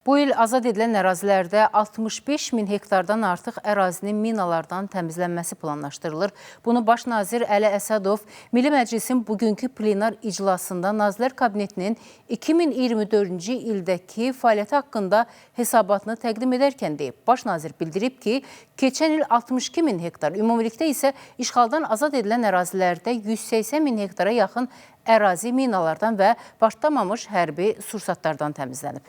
Bu il azad edilən ərazilərdə 65 min hektardan artıq ərazinin minalardan təmizlənməsi planlaşdırılır. Bunu Baş nazir Əli Əsədov Milli Məclisin bugünkü plenar iclasında Nazirlər Kabinetinin 2024-cü ildəki fəaliyyəti haqqında hesabatını təqdim edərkən deyib. Baş nazir bildirib ki, keçən il 62 min hektar, ümumilikdə isə işğaldan azad edilən ərazilərdə 180 min hektara yaxın ərazi minalardan və başlamamış hərbi sursatlardan təmizlənib.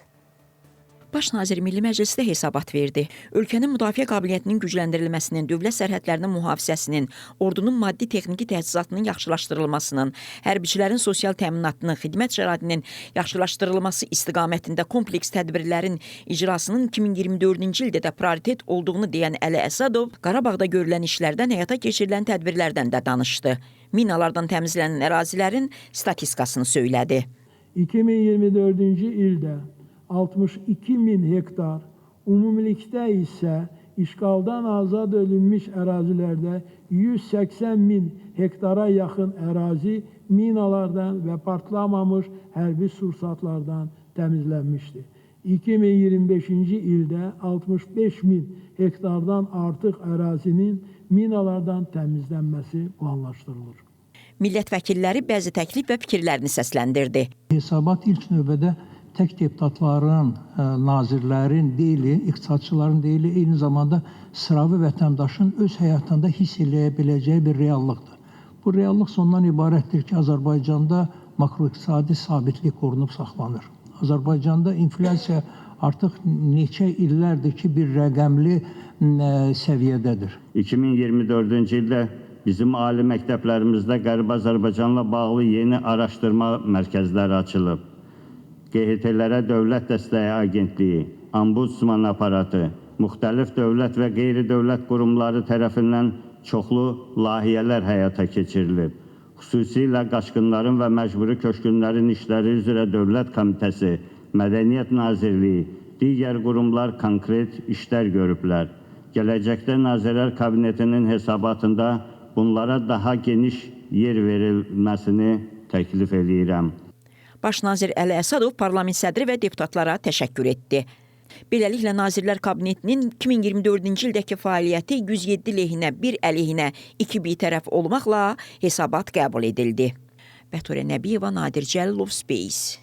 Baş nazir Milli Məclisdə hesabat verdi. Ölkənin müdafiə qabiliyyətinin gücləndirilməsinin, dövlət sərhədlərinin mühafizəsinin, ordunun maddi-texniki təchizatının yaxşılaşdırılmasının, hərbiçilərin sosial təminatının, xidmət şəraitinin yaxşılaşdırılması istiqamətində kompleks tədbirlərin icrasının 2024-cü ildə də prioritet olduğunu deyən Əli Əsədov, Qarabağda görülən işlərdən, həyata keçirilən tədbirlərdən də danışdı. Minalardan təmizlənən ərazilərin statistikasını söylədi. 2024-cü ildə 62 min hektar, ümumilikdə isə işğaldan azad edilmiş ərazilərdə 180 min hektara yaxın ərazi minalardan və partlamamış hərbi sursatlardan təmizlənmişdir. 2025-ci ildə 65 min hektardan artıq ərazinin minalardan təmizlənməsi planlaşdırılır. Millət vəkilləri bəzi təklif və fikirlərini səsləndirdi. Hesabat ilk növbədə tək deputatların, nazirlərin deyili, iqtisadçıların deyili, eyni zamanda sıravi vətəndaşın öz həyatında hiss eləyə biləcəyi bir reallıqdır. Bu reallıq ondan ibarətdir ki, Azərbaycanda makroiqtisadi sabitlik qorunub saxlanır. Azərbaycanda inflyasiya artıq neçə illərdir ki, bir rəqəmli səviyyədədir. 2024-cü ildə bizim ali məktəblərimizdə Qərbi Azərbaycanla bağlı yeni araşdırma mərkəzləri açılıb. QHT-lərə Dövlət Dəstəyi Agentliyi, Ombudsman aparatı, müxtəlif dövlət və qeyri-dövlət qurumları tərəfindən çoxlu layihələr həyata keçirilib. Xüsusilə qaçqınların və məcburi köçkünlərin işləri üzrə Dövlət Komitəsi, Mədəniyyət Nazirliyi, digər qurumlar konkret işlər görüblər. Gələcəkdə Nazirlər Kabinetinin hesabatında bunlara daha geniş yer verilməsini təklif edirəm. Baş nazir Əli Əsədov parlament sədri və deputatlara təşəkkür etdi. Beləliklə, Nazirlər Kabinetinin 2024-cü ildəki fəaliyyəti 107 lehinə, 1 əleyhinə, 2 bitərəf olmaqla hesabat qəbul edildi. Bəturə Nəbiyeva, Nadir Cəlilov, Space.